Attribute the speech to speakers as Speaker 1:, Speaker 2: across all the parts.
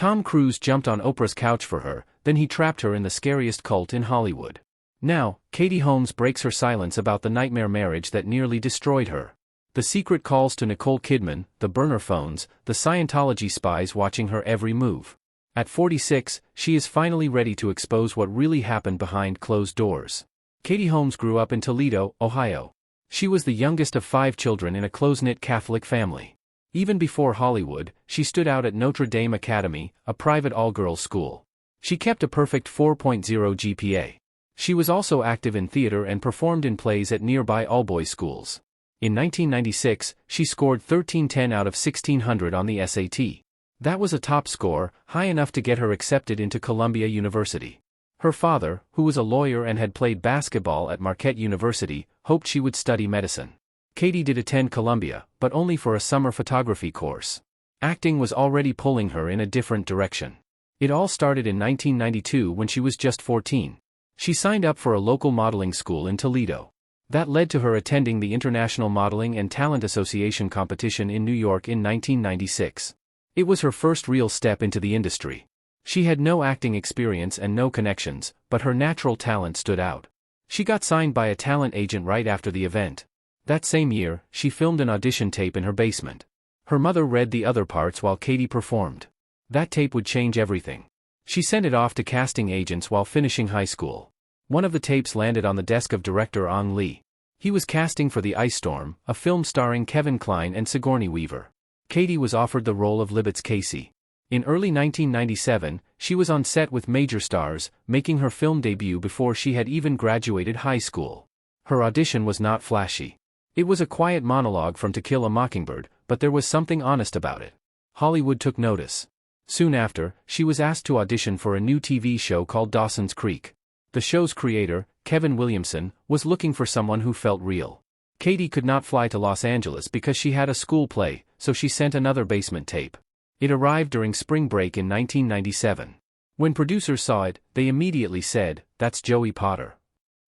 Speaker 1: Tom Cruise jumped on Oprah's couch for her, then he trapped her in the scariest cult in Hollywood. Now, Katie Holmes breaks her silence about the nightmare marriage that nearly destroyed her. The secret calls to Nicole Kidman, the burner phones, the Scientology spies watching her every move. At 46, she is finally ready to expose what really happened behind closed doors. Katie Holmes grew up in Toledo, Ohio. She was the youngest of 5 children in a close-knit Catholic family. Even before Hollywood, she stood out at Notre Dame Academy, a private all-girls school. She kept a perfect 4.0 GPA. She was also active in theater and performed in plays at nearby all-boys schools. In 1996, she scored 1310 out of 1600 on the SAT. That was a top score, high enough to get her accepted into Columbia University. Her father, who was a lawyer and had played basketball at Marquette University, hoped she would study medicine. Katie did attend Columbia, but only for a summer photography course. Acting was already pulling her in a different direction. It all started in 1992 when she was just 14. She signed up for a local modeling school in Toledo. That led to her attending the International Modeling and Talent Association competition in New York in 1996. It was her first real step into the industry. She had no acting experience and no connections, but her natural talent stood out. She got signed by a talent agent right after the event. That same year, she filmed an audition tape in her basement. Her mother read the other parts while Katie performed. That tape would change everything. She sent it off to casting agents while finishing high school. One of the tapes landed on the desk of director Ang Lee. He was casting for The Ice Storm, a film starring Kevin Kline and Sigourney Weaver. Katie was offered the role of Libet's Casey. In early 1997, she was on set with major stars, making her film debut before she had even graduated high school. Her audition was not flashy. It was a quiet monologue from To Kill a Mockingbird, but there was something honest about it. Hollywood took notice. Soon after, she was asked to audition for a new TV show called Dawson's Creek. The show's creator, Kevin Williamson, was looking for someone who felt real. Katie could not fly to Los Angeles because she had a school play, so she sent another basement tape. It arrived during spring break in 1997. When producers saw it, they immediately said, "That's Joey Potter."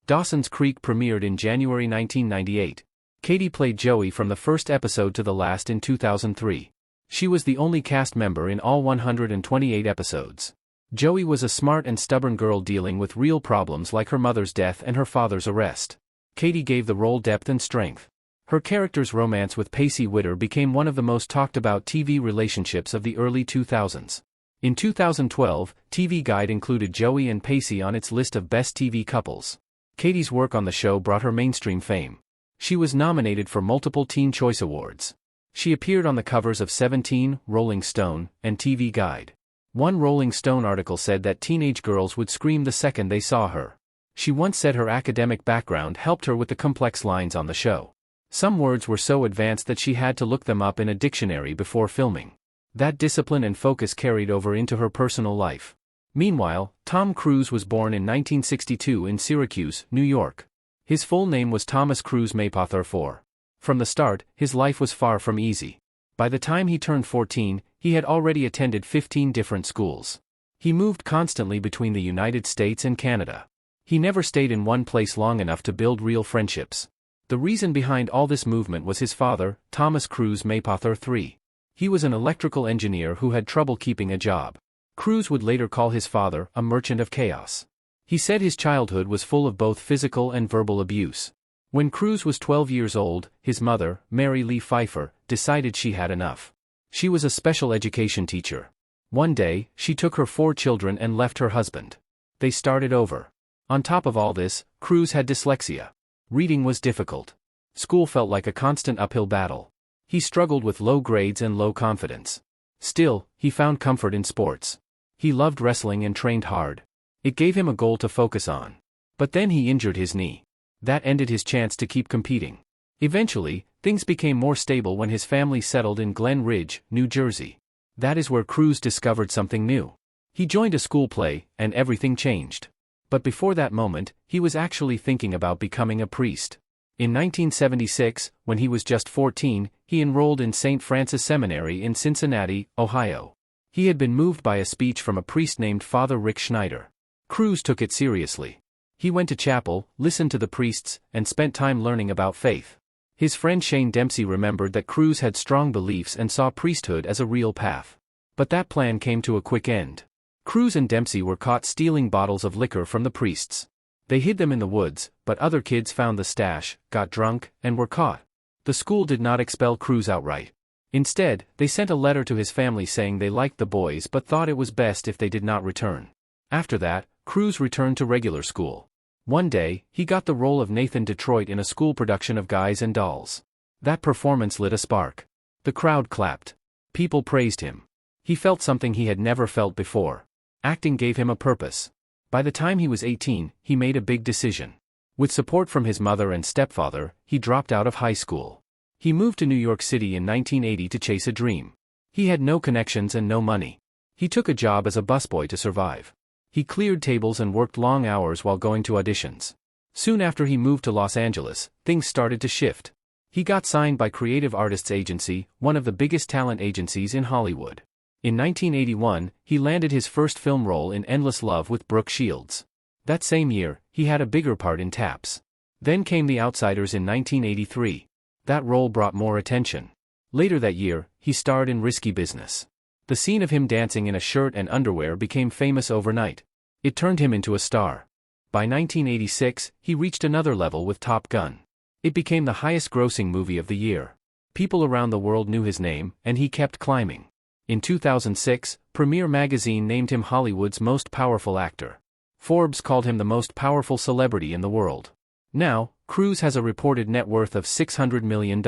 Speaker 1: Dawson's Creek premiered in January 1998. Katie played Joey from the first episode to the last in 2003. She was the only cast member in all 128 episodes. Joey was a smart and stubborn girl dealing with real problems like her mother's death and her father's arrest. Katie gave the role depth and strength. Her character's romance with Pacey Witter became one of the most talked about TV relationships of the early 2000s. In 2012, TV Guide included Joey and Pacey on its list of best TV couples. Katie's work on the show brought her mainstream fame. She was nominated for multiple Teen Choice Awards. She appeared on the covers of 17, Rolling Stone, and TV Guide. One Rolling Stone article said that teenage girls would scream the second they saw her. She once said her academic background helped her with the complex lines on the show. Some words were so advanced that she had to look them up in a dictionary before filming. That discipline and focus carried over into her personal life. Meanwhile, Tom Cruise was born in 1962 in Syracuse, New York. His full name was Thomas Cruise Mapother IV. From the start, his life was far from easy. By the time he turned 14, he had already attended 15 different schools. He moved constantly between the United States and Canada. He never stayed in one place long enough to build real friendships. The reason behind all this movement was his father, Thomas Cruise Mapother III. He was an electrical engineer who had trouble keeping a job. Cruise would later call his father a merchant of chaos. He said his childhood was full of both physical and verbal abuse. When Cruise was 12 years old, his mother, Mary Lee Pfeiffer, decided she had enough. She was a special education teacher. One day, she took her 4 children and left her husband. They started over. On top of all this, Cruise had dyslexia. Reading was difficult. School felt like a constant uphill battle. He struggled with low grades and low confidence. Still, he found comfort in sports. He loved wrestling and trained hard. It gave him a goal to focus on. But then he injured his knee. That ended his chance to keep competing. Eventually, things became more stable when his family settled in Glen Ridge, New Jersey. That is where Cruise discovered something new. He joined a school play, and everything changed. But before that moment, he was actually thinking about becoming a priest. In 1976, when he was just 14, he enrolled in St. Francis Seminary in Cincinnati, Ohio. He had been moved by a speech from a priest named Father Rick Schneider. Cruise took it seriously. He went to chapel, listened to the priests, and spent time learning about faith. His friend Shane Dempsey remembered that Cruise had strong beliefs and saw priesthood as a real path. But that plan came to a quick end. Cruise and Dempsey were caught stealing bottles of liquor from the priests. They hid them in the woods, but other kids found the stash, got drunk, and were caught. The school did not expel Cruise outright. Instead, they sent a letter to his family saying they liked the boys but thought it was best if they did not return. After that, Cruise returned to regular school. One day, he got the role of Nathan Detroit in a school production of Guys and Dolls. That performance lit a spark. The crowd clapped. People praised him. He felt something he had never felt before. Acting gave him a purpose. By the time he was 18, he made a big decision. With support from his mother and stepfather, he dropped out of high school. He moved to New York City in 1980 to chase a dream. He had no connections and no money. He took a job as a busboy to survive. He cleared tables and worked long hours while going to auditions. Soon after he moved to Los Angeles, things started to shift. He got signed by Creative Artists Agency, one of the biggest talent agencies in Hollywood. In 1981, he landed his first film role in Endless Love with Brooke Shields. That same year, he had a bigger part in Taps. Then came The Outsiders in 1983. That role brought more attention. Later that year, he starred in Risky Business. The scene of him dancing in a shirt and underwear became famous overnight. It turned him into a star. By 1986, he reached another level with Top Gun. It became the highest-grossing movie of the year. People around the world knew his name, and he kept climbing. In 2006, Premiere Magazine named him Hollywood's most powerful actor. Forbes called him the most powerful celebrity in the world. Now, Cruise has a reported net worth of $600 million.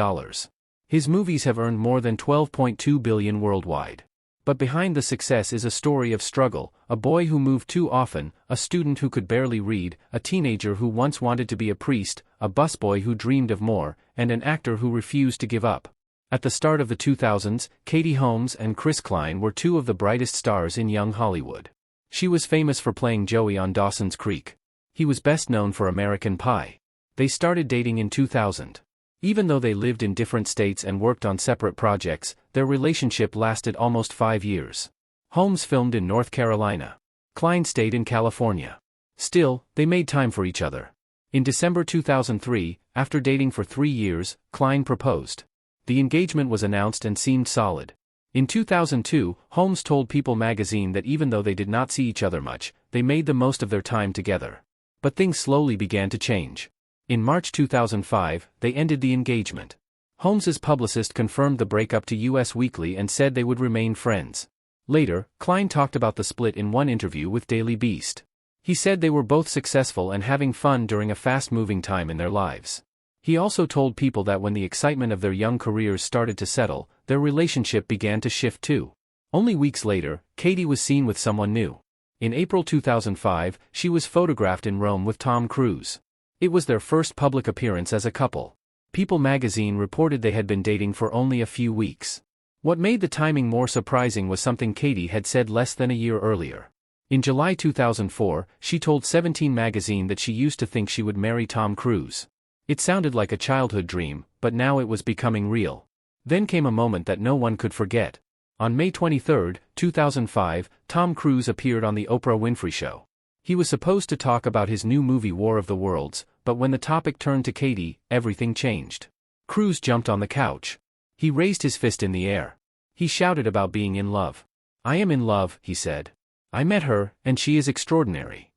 Speaker 1: His movies have earned more than $12.2 billion worldwide. But behind the success is a story of struggle, a boy who moved too often, a student who could barely read, a teenager who once wanted to be a priest, a busboy who dreamed of more, and an actor who refused to give up. At the start of the 2000s, Katie Holmes and Chris Klein were two of the brightest stars in young Hollywood. She was famous for playing Joey on Dawson's Creek. He was best known for American Pie. They started dating in 2000. Even though they lived in different states and worked on separate projects, their relationship lasted almost 5 years. Holmes filmed in North Carolina. Klein stayed in California. Still, they made time for each other. In December 2003, after dating for 3 years, Klein proposed. The engagement was announced and seemed solid. In 2002, Holmes told People magazine that even though they did not see each other much, they made the most of their time together. But things slowly began to change. In March 2005, they ended the engagement. Holmes's publicist confirmed the breakup to US Weekly and said they would remain friends. Later, Klein talked about the split in one interview with Daily Beast. He said they were both successful and having fun during a fast-moving time in their lives. He also told People that when the excitement of their young careers started to settle, their relationship began to shift too. Only weeks later, Katie was seen with someone new. In April 2005, she was photographed in Rome with Tom Cruise. It was their first public appearance as a couple. People magazine reported they had been dating for only a few weeks. What made the timing more surprising was something Katie had said less than a year earlier. In July 2004, she told 17 magazine that she used to think she would marry Tom Cruise. It sounded like a childhood dream, but now it was becoming real. Then came a moment that no one could forget. On May 23, 2005, Tom Cruise appeared on The Oprah Winfrey Show. He was supposed to talk about his new movie War of the Worlds, but when the topic turned to Katie, everything changed. Cruise jumped on the couch. He raised his fist in the air. He shouted about being in love. "I am in love," he said. "I met her, and she is extraordinary."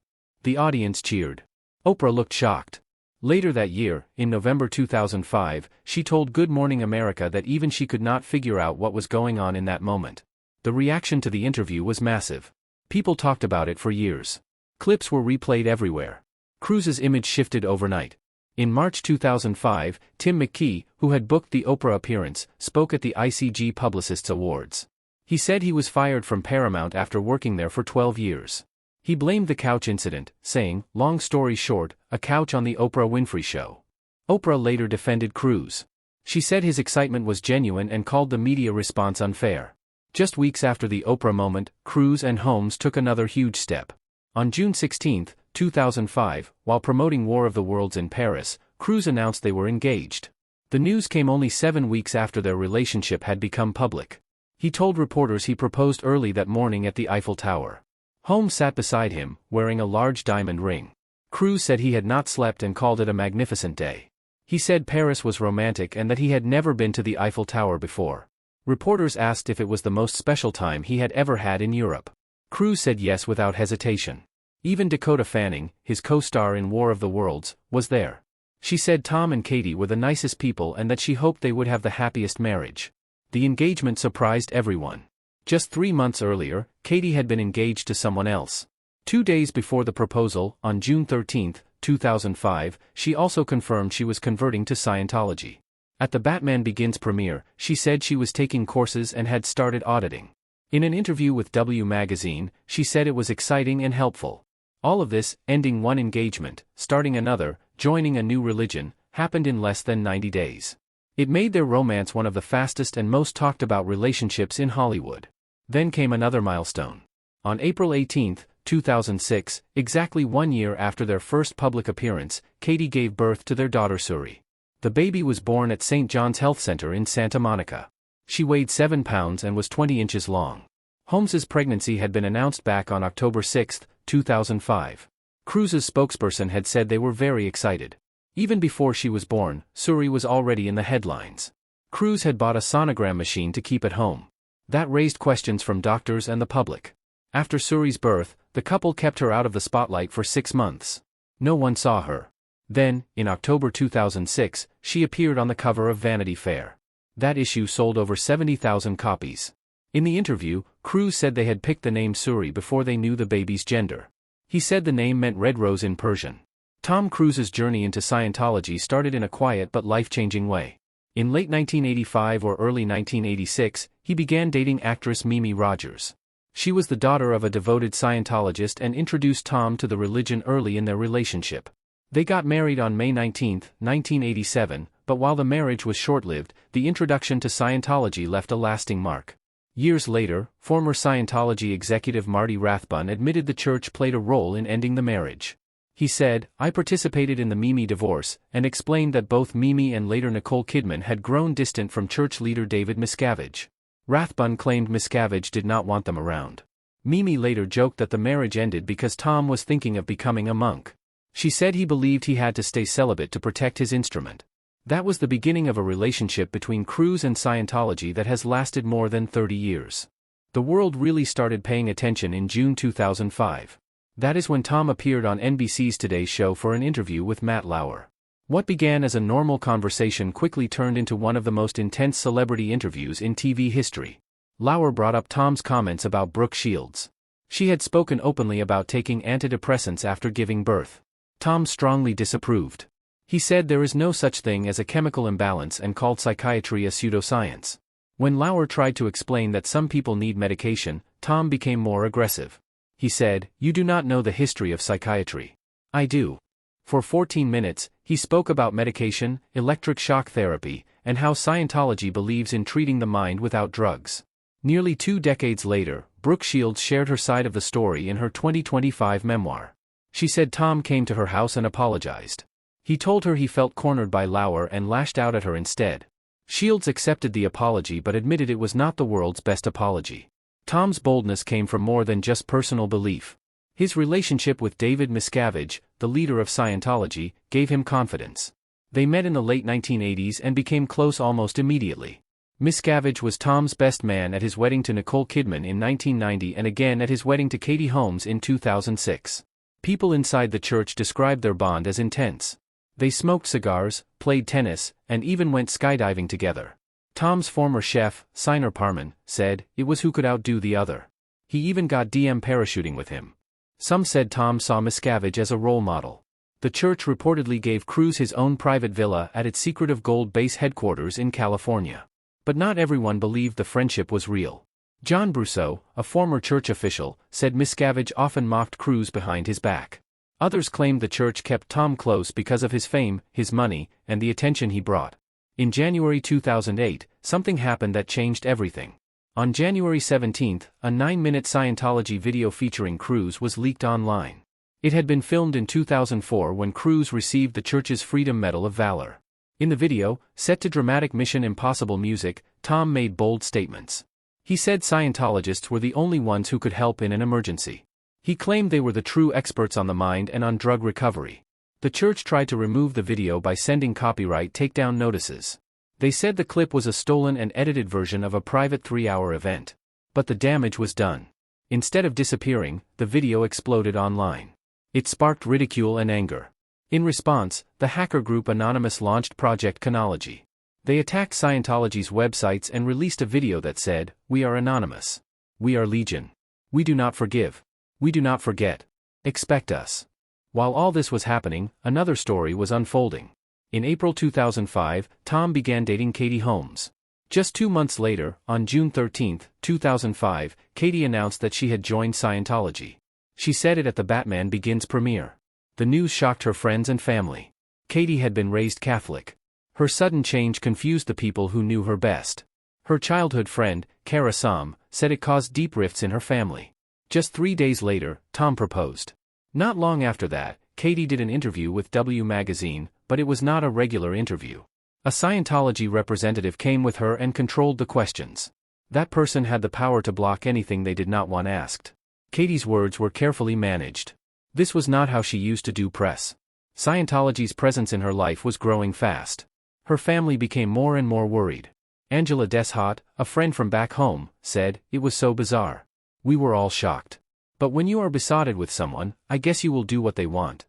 Speaker 1: The audience cheered. Oprah looked shocked. Later that year, in November 2005, she told Good Morning America that even she could not figure out what was going on in that moment. The reaction to the interview was massive. People talked about it for years. Clips were replayed everywhere. Cruise's image shifted overnight. In March 2005, Tim McKee, who had booked the Oprah appearance, spoke at the ICG Publicists Awards. He said he was fired from Paramount after working there for 12 years. He blamed the couch incident, saying, "Long story short, a couch on the Oprah Winfrey Show." Oprah later defended Cruise. She said his excitement was genuine and called the media response unfair. Just weeks after the Oprah moment, Cruise and Holmes took another huge step. On June 16, 2005, while promoting War of the Worlds in Paris, Cruise announced they were engaged. The news came only 7 weeks after their relationship had become public. He told reporters he proposed early that morning at the Eiffel Tower. Holmes sat beside him, wearing a large diamond ring. Cruise said he had not slept and called it a magnificent day. He said Paris was romantic and that he had never been to the Eiffel Tower before. Reporters asked if it was the most special time he had ever had in Europe. Cruise said yes without hesitation. Even Dakota Fanning, his co-star in War of the Worlds, was there. She said Tom and Katie were the nicest people and that she hoped they would have the happiest marriage. The engagement surprised everyone. Just 3 months earlier, Katie had been engaged to someone else. 2 days before the proposal, on June 13, 2005, she also confirmed she was converting to Scientology. At the Batman Begins premiere, she said she was taking courses and had started auditing. In an interview with W Magazine, she said it was exciting and helpful. All of this, ending one engagement, starting another, joining a new religion, happened in less than 90 days. It made their romance one of the fastest and most talked about relationships in Hollywood. Then came another milestone. On April 18, 2006, exactly 1 year after their first public appearance, Katie gave birth to their daughter Suri. The baby was born at St. John's Health Center in Santa Monica. She weighed 7 pounds and was 20 inches long. Holmes's pregnancy had been announced back on October 6, 2005. Cruise's spokesperson had said they were very excited. Even before she was born, Suri was already in the headlines. Cruise had bought a sonogram machine to keep at home. That raised questions from doctors and the public. After Suri's birth, the couple kept her out of the spotlight for 6 months. No one saw her. Then, in October 2006, she appeared on the cover of Vanity Fair. That issue sold over 70,000 copies. In the interview, Cruise said they had picked the name Suri before they knew the baby's gender. He said the name meant red rose in Persian. Tom Cruise's journey into Scientology started in a quiet but life-changing way. In late 1985 or early 1986, he began dating actress Mimi Rogers. She was the daughter of a devoted Scientologist and introduced Tom to the religion early in their relationship. They got married on May 19, 1987, but while the marriage was short-lived, the introduction to Scientology left a lasting mark. Years later, former Scientology executive Marty Rathbun admitted the church played a role in ending the marriage. He said, "I participated in the Mimi divorce," and explained that both Mimi and later Nicole Kidman had grown distant from church leader David Miscavige. Rathbun claimed Miscavige did not want them around. Mimi later joked that the marriage ended because Tom was thinking of becoming a monk. She said he believed he had to stay celibate to protect his instrument. That was the beginning of a relationship between Cruise and Scientology that has lasted more than 30 years. The world really started paying attention in June 2005. That is when Tom appeared on NBC's Today Show for an interview with Matt Lauer. What began as a normal conversation quickly turned into one of the most intense celebrity interviews in TV history. Lauer brought up Tom's comments about Brooke Shields. She had spoken openly about taking antidepressants after giving birth. Tom strongly disapproved. He said there is no such thing as a chemical imbalance and called psychiatry a pseudoscience. When Lauer tried to explain that some people need medication, Tom became more aggressive. He said, "You do not know the history of psychiatry. I do." For 14 minutes, he spoke about medication, electric shock therapy, and how Scientology believes in treating the mind without drugs. Nearly 2 decades later, Brooke Shields shared her side of the story in her 2025 memoir. She said Tom came to her house and apologized. He told her he felt cornered by Lauer and lashed out at her instead. Shields accepted the apology but admitted it was not the world's best apology. Tom's boldness came from more than just personal belief. His relationship with David Miscavige, the leader of Scientology, gave him confidence. They met in the late 1980s and became close almost immediately. Miscavige was Tom's best man at his wedding to Nicole Kidman in 1990 and again at his wedding to Katie Holmes in 2006. People inside the church described their bond as intense. They smoked cigars, played tennis, and even went skydiving together. Tom's former chef, Siner Parman, said, "It was who could outdo the other." He even got DM parachuting with him. Some said Tom saw Miscavige as a role model. The church reportedly gave Cruise his own private villa at its secretive Gold Base headquarters in California. But not everyone believed the friendship was real. John Brousseau, a former church official, said Miscavige often mocked Cruise behind his back. Others claimed the church kept Tom close because of his fame, his money, and the attention he brought. In January 2008, something happened that changed everything. On January 17, a 9-minute Scientology video featuring Cruise was leaked online. It had been filmed in 2004 when Cruise received the church's Freedom Medal of Valor. In the video, set to dramatic Mission Impossible music, Tom made bold statements. He said Scientologists were the only ones who could help in an emergency. He claimed they were the true experts on the mind and on drug recovery. The church tried to remove the video by sending copyright takedown notices. They said the clip was a stolen and edited version of a private 3-hour event. But the damage was done. Instead of disappearing, the video exploded online. It sparked ridicule and anger. In response, the hacker group Anonymous launched Project Chronology. They attacked Scientology's websites and released a video that said, "We are anonymous. We are legion. We do not forgive. We do not forget. Expect us." While all this was happening, another story was unfolding. In April 2005, Tom began dating Katie Holmes. Just 2 months later, on June 13, 2005, Katie announced that she had joined Scientology. She said it at the Batman Begins premiere. The news shocked her friends and family. Katie had been raised Catholic. Her sudden change confused the people who knew her best. Her childhood friend, Kara Som, said it caused deep rifts in her family. Just 3 days later, Tom proposed. Not long after that, Katie did an interview with W Magazine, but it was not a regular interview. A Scientology representative came with her and controlled the questions. That person had the power to block anything they did not want asked. Katie's words were carefully managed. This was not how she used to do press. Scientology's presence in her life was growing fast. Her family became more and more worried. Angela Deshot, a friend from back home, said, "It was so bizarre. We were all shocked. But when you are besotted with someone, I guess you will do what they want."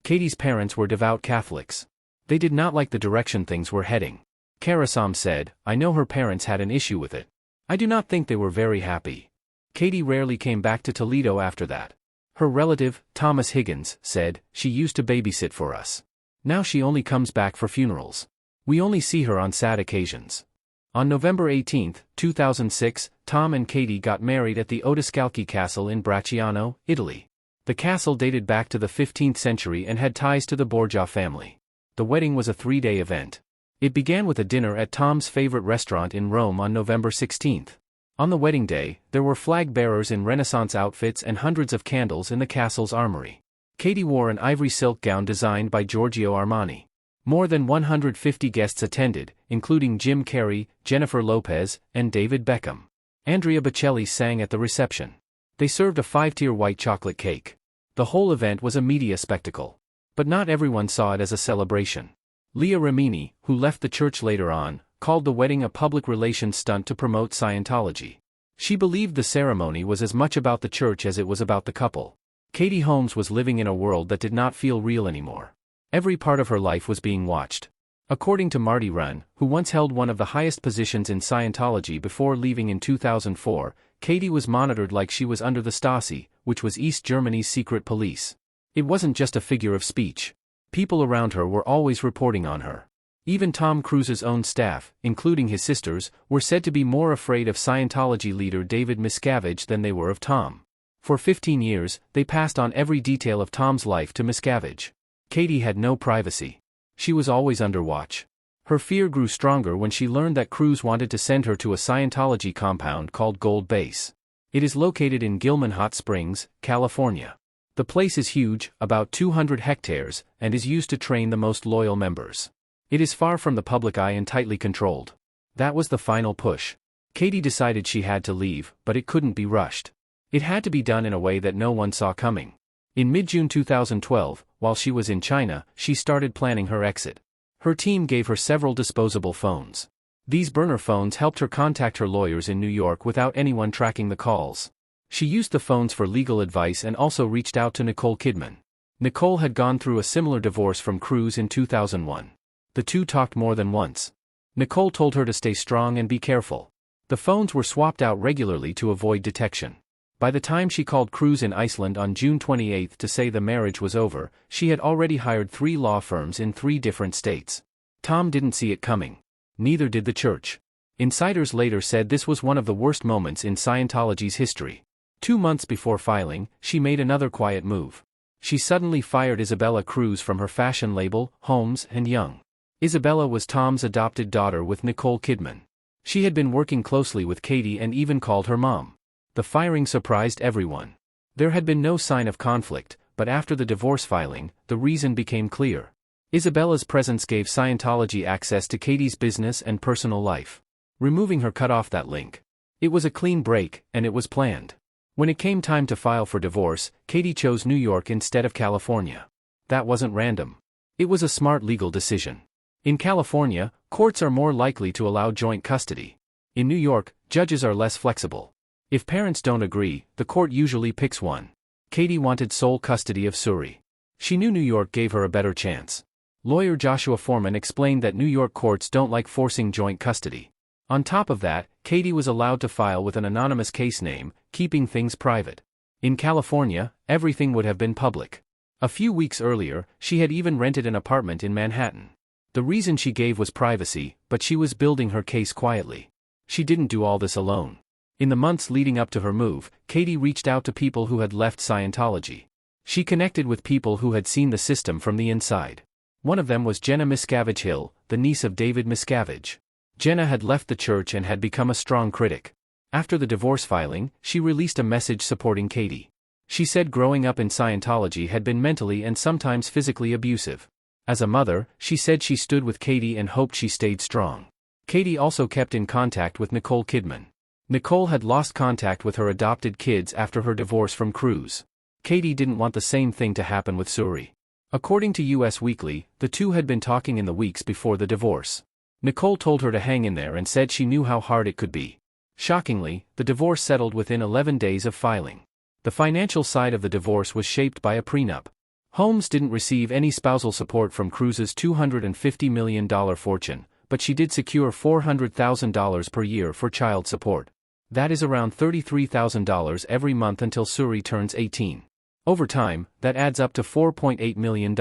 Speaker 1: Katie's parents were devout Catholics. They did not like the direction things were heading. Kara Som said, "I know her parents had an issue with it. I do not think they were very happy." Katie rarely came back to Toledo after that. Her relative, Thomas Higgins, said, "She used to babysit for us. Now she only comes back for funerals. We only see her on sad occasions." On November 18, 2006, Tom and Katie got married at the Odescalchi Castle in Bracciano, Italy. The castle dated back to the 15th century and had ties to the Borgia family. The wedding was a 3-day event. It began with a dinner at Tom's favorite restaurant in Rome on November 16. On the wedding day, there were flag bearers in Renaissance outfits and hundreds of candles in the castle's armory. Katie wore an ivory silk gown designed by Giorgio Armani. More than 150 guests attended, including Jim Carrey, Jennifer Lopez, and David Beckham. Andrea Bocelli sang at the reception. They served a 5-tier white chocolate cake. The whole event was a media spectacle. But not everyone saw it as a celebration. Leah Remini, who left the church later on, called the wedding a public relations stunt to promote Scientology. She believed the ceremony was as much about the church as it was about the couple. Katie Holmes was living in a world that did not feel real anymore. Every part of her life was being watched. According to Marty Runn, who once held one of the highest positions in Scientology before leaving in 2004, Katie was monitored like she was under the Stasi, which was East Germany's secret police. It wasn't just a figure of speech. People around her were always reporting on her. Even Tom Cruise's own staff, including his sisters, were said to be more afraid of Scientology leader David Miscavige than they were of Tom. For 15 years, they passed on every detail of Tom's life to Miscavige. Katie had no privacy. She was always under watch. Her fear grew stronger when she learned that Cruise wanted to send her to a Scientology compound called Gold Base. It is located in Gilman Hot Springs, California. The place is huge, about 200 hectares, and is used to train the most loyal members. It is far from the public eye and tightly controlled. That was the final push. Katie decided she had to leave, but it couldn't be rushed. It had to be done in a way that no one saw coming. In mid-June 2012, while she was in China, she started planning her exit. Her team gave her several disposable phones. These burner phones helped her contact her lawyers in New York without anyone tracking the calls. She used the phones for legal advice and also reached out to Nicole Kidman. Nicole had gone through a similar divorce from Cruise in 2001. The two talked more than once. Nicole told her to stay strong and be careful. The phones were swapped out regularly to avoid detection. By the time she called Cruise in Iceland on June 28 to say the marriage was over, she had already hired 3 law firms in 3 different states. Tom didn't see it coming. Neither did the church. Insiders later said this was one of the worst moments in Scientology's history. 2 months before filing, she made another quiet move. She suddenly fired Isabella Cruz from her fashion label, Holmes & Young. Isabella was Tom's adopted daughter with Nicole Kidman. She had been working closely with Katie and even called her mom. The firing surprised everyone. There had been no sign of conflict, but after the divorce filing, the reason became clear. Isabella's presence gave Scientology access to Katie's business and personal life. Removing her cut off that link. It was a clean break, and it was planned. When it came time to file for divorce, Katie chose New York instead of California. That wasn't random. It was a smart legal decision. In California, courts are more likely to allow joint custody. In New York, judges are less flexible. If parents don't agree, the court usually picks one. Katie wanted sole custody of Suri. She knew New York gave her a better chance. Lawyer Joshua Foreman explained that New York courts don't like forcing joint custody. On top of that, Katie was allowed to file with an anonymous case name, keeping things private. In California, everything would have been public. A few weeks earlier, she had even rented an apartment in Manhattan. The reason she gave was privacy, but she was building her case quietly. She didn't do all this alone. In the months leading up to her move, Katie reached out to people who had left Scientology. She connected with people who had seen the system from the inside. One of them was Jenna Miscavige Hill, the niece of David Miscavige. Jenna had left the church and had become a strong critic. After the divorce filing, she released a message supporting Katie. She said growing up in Scientology had been mentally and sometimes physically abusive. As a mother, she said she stood with Katie and hoped she stayed strong. Katie also kept in contact with Nicole Kidman. Nicole had lost contact with her adopted kids after her divorce from Cruz. Katie didn't want the same thing to happen with Suri. According to US Weekly, the two had been talking in the weeks before the divorce. Nicole told her to hang in there and said she knew how hard it could be. Shockingly, the divorce settled within 11 days of filing. The financial side of the divorce was shaped by a prenup. Holmes didn't receive any spousal support from Cruz's $250 million fortune, but she did secure $400,000 per year for child support. That is around $33,000 every month until Suri turns 18. Over time, that adds up to $4.8 million.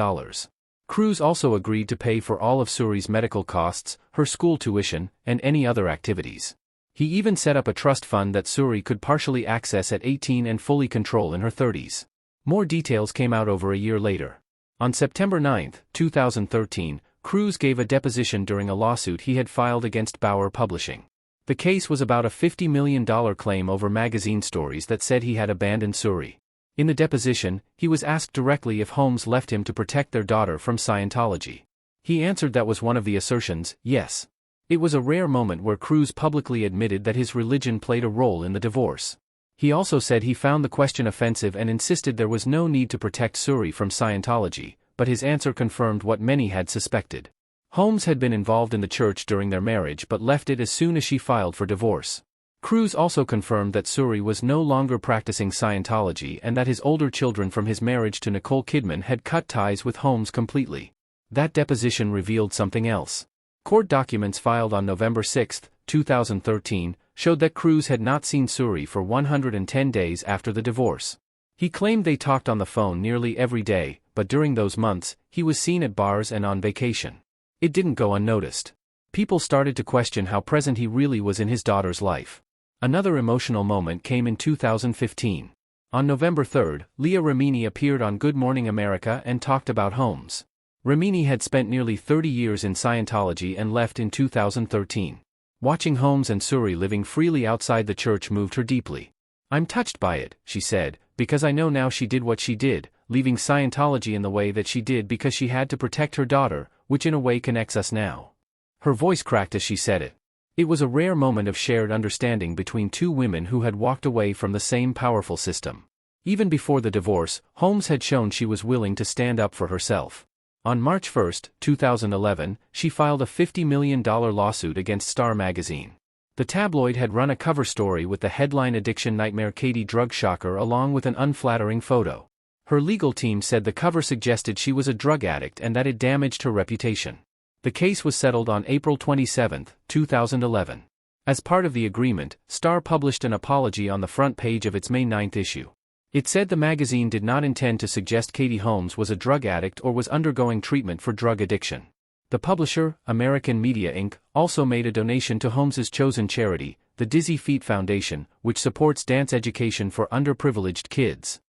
Speaker 1: Cruz also agreed to pay for all of Suri's medical costs, her school tuition, and any other activities. He even set up a trust fund that Suri could partially access at 18 and fully control in her 30s. More details came out over a year later. On September 9, 2013, Cruz gave a deposition during a lawsuit he had filed against Bauer Publishing. The case was about a $50 million claim over magazine stories that said he had abandoned Suri. In the deposition, he was asked directly if Holmes left him to protect their daughter from Scientology. He answered that was one of the assertions, yes. It was a rare moment where Cruz publicly admitted that his religion played a role in the divorce. He also said he found the question offensive and insisted there was no need to protect Suri from Scientology, but his answer confirmed what many had suspected. Holmes had been involved in the church during their marriage but left it as soon as she filed for divorce. Cruz also confirmed that Suri was no longer practicing Scientology and that his older children from his marriage to Nicole Kidman had cut ties with Holmes completely. That deposition revealed something else. Court documents filed on November 6, 2013, showed that Cruz had not seen Suri for 110 days after the divorce. He claimed they talked on the phone nearly every day, but during those months, he was seen at bars and on vacation. It didn't go unnoticed. People started to question how present he really was in his daughter's life. Another emotional moment came in 2015. On November 3, Leah Remini appeared on Good Morning America and talked about Holmes. Remini had spent nearly 30 years in Scientology and left in 2013. Watching Holmes and Suri living freely outside the church moved her deeply. "I'm touched by it," she said, "because I know now she did what she did, leaving Scientology in the way that she did because she had to protect her daughter, which in a way connects us now." Her voice cracked as she said it. It was a rare moment of shared understanding between two women who had walked away from the same powerful system. Even before the divorce, Holmes had shown she was willing to stand up for herself. On March 1, 2011, she filed a $50 million lawsuit against Star magazine. The tabloid had run a cover story with the headline "Addiction Nightmare Katie Drug Shocker" along with an unflattering photo. Her legal team said the cover suggested she was a drug addict and that it damaged her reputation. The case was settled on April 27, 2011. As part of the agreement, Star published an apology on the front page of its May 9 issue. It said the magazine did not intend to suggest Katie Holmes was a drug addict or was undergoing treatment for drug addiction. The publisher, American Media Inc., also made a donation to Holmes's chosen charity, the Dizzy Feet Foundation, which supports dance education for underprivileged kids.